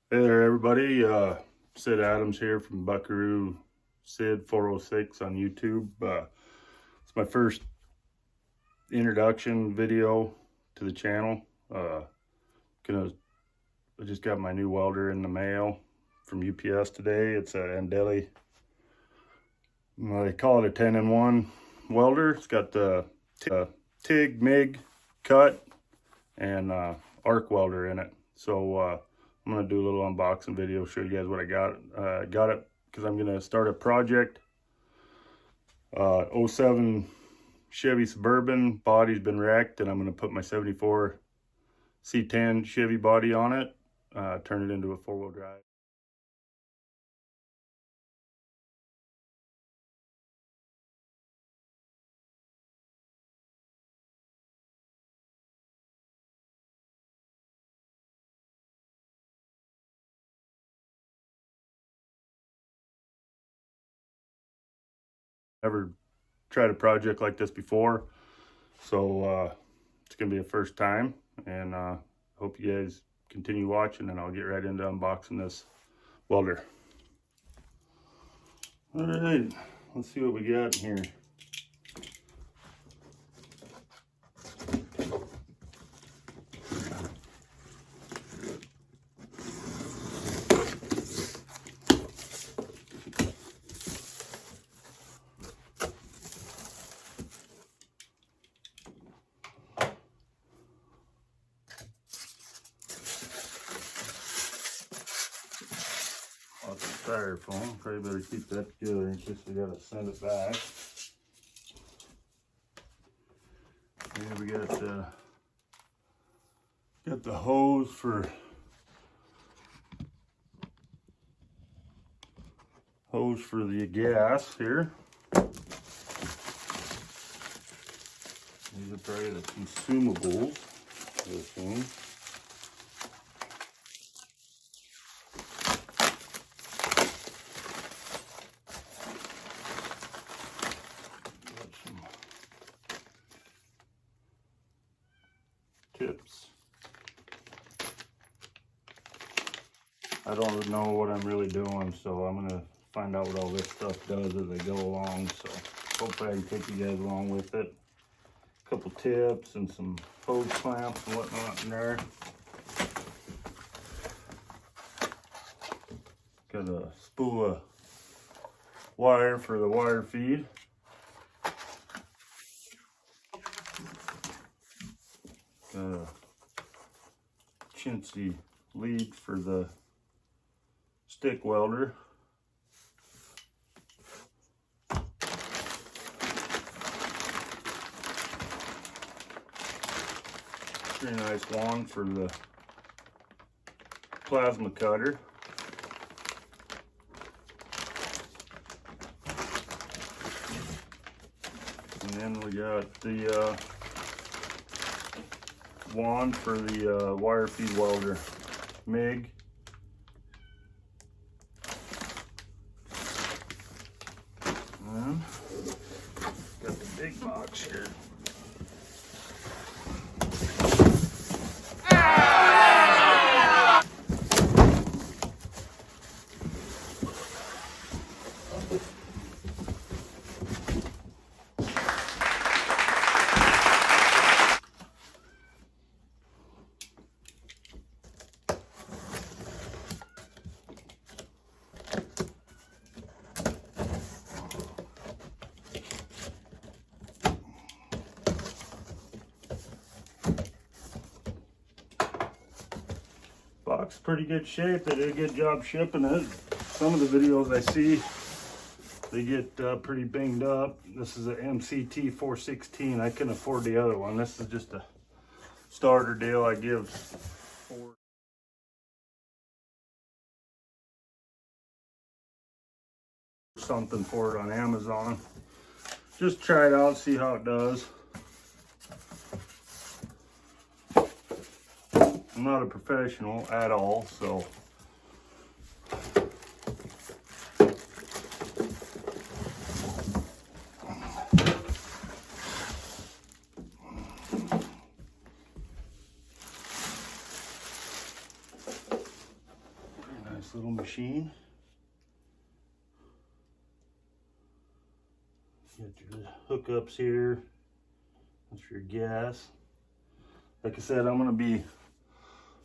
Hey there, everybody. Sid Adams here from Buckaroo Sid 416 on YouTube. It's my first introduction video to the channel. I just got my new welder in the mail from UPS today. It's an ANDELI. They call it a 10-in-1 welder. It's got the TIG, MIG, cut, and arc welder in it. So I'm going to do a little unboxing video, show you guys what I got. Got it because I'm going to start a project. 07 Chevy Suburban, body's been wrecked, and I'm going to put my 74 C10 Chevy body on it, turn it into a four-wheel drive. Never tried a project like this before, so it's gonna be a first time, and hope you guys continue watching, and I'll get right into unboxing this welder. All right, let's see what we got in here. Lots of styrofoam. Probably better keep that together in case we gotta send it back. Here we got the hose for the gas here. These are probably the consumables for this thing. Tips. I don't know what I'm really doing, so I'm gonna find out what all this stuff does as I go along. So hopefully I can take you guys along with it. A couple tips and some hose clamps and whatnot in there. Got a spool of wire for the wire feed. Got a chintzy lead for the stick welder. Pretty nice wand for the plasma cutter. And then we got the wand for the wire feed welder, MIG. And got the big box here. Box pretty good shape. They did a good job shipping it. Some of the videos I see, they get pretty banged up. This is a MCT-416. I couldn't afford the other one. This is just a starter deal I give for something for it on Amazon. Just try it out, see how it does. I'm not a professional at all, so this little machine. You got your hookups here. That's for your gas. Like I said, I'm going to be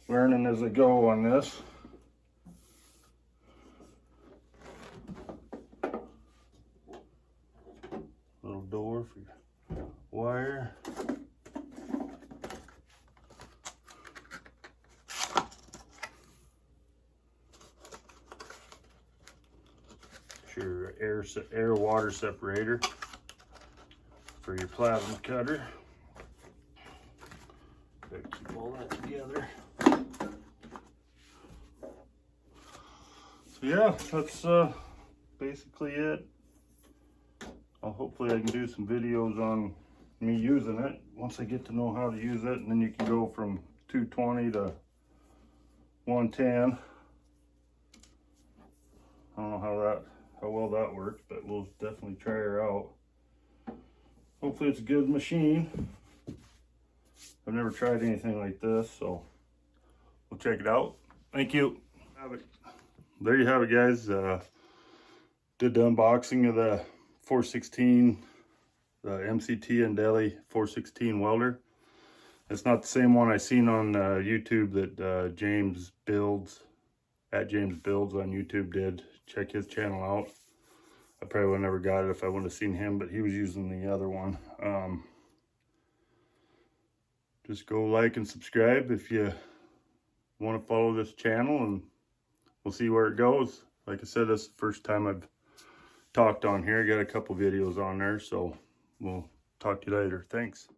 learning as I go on this. Little door for your wire. Your air water separator for your plasma cutter. Gotta keep all that together. So yeah, that's basically it. Hopefully I can do some videos on me using it once I get to know how to use it, and then you can go from 220 to 110. I don't know how well that works, but we'll definitely try her out. Hopefully it's a good machine. I've never tried anything like this, so we'll check it out. Thank you. There you have it, guys. Did the unboxing of the 416, the MCT ANDELI 416 welder. It's not the same one I seen on YouTube that James Builds, at James Builds on YouTube did. Check his channel out. I probably would have never got it if I wouldn't have seen him, but he was using the other one. Just go like and subscribe if you want to follow this channel, and we'll see where it goes. Like I said, this is the first time I've talked on here. I got a couple videos on there, so we'll talk to you later. Thanks.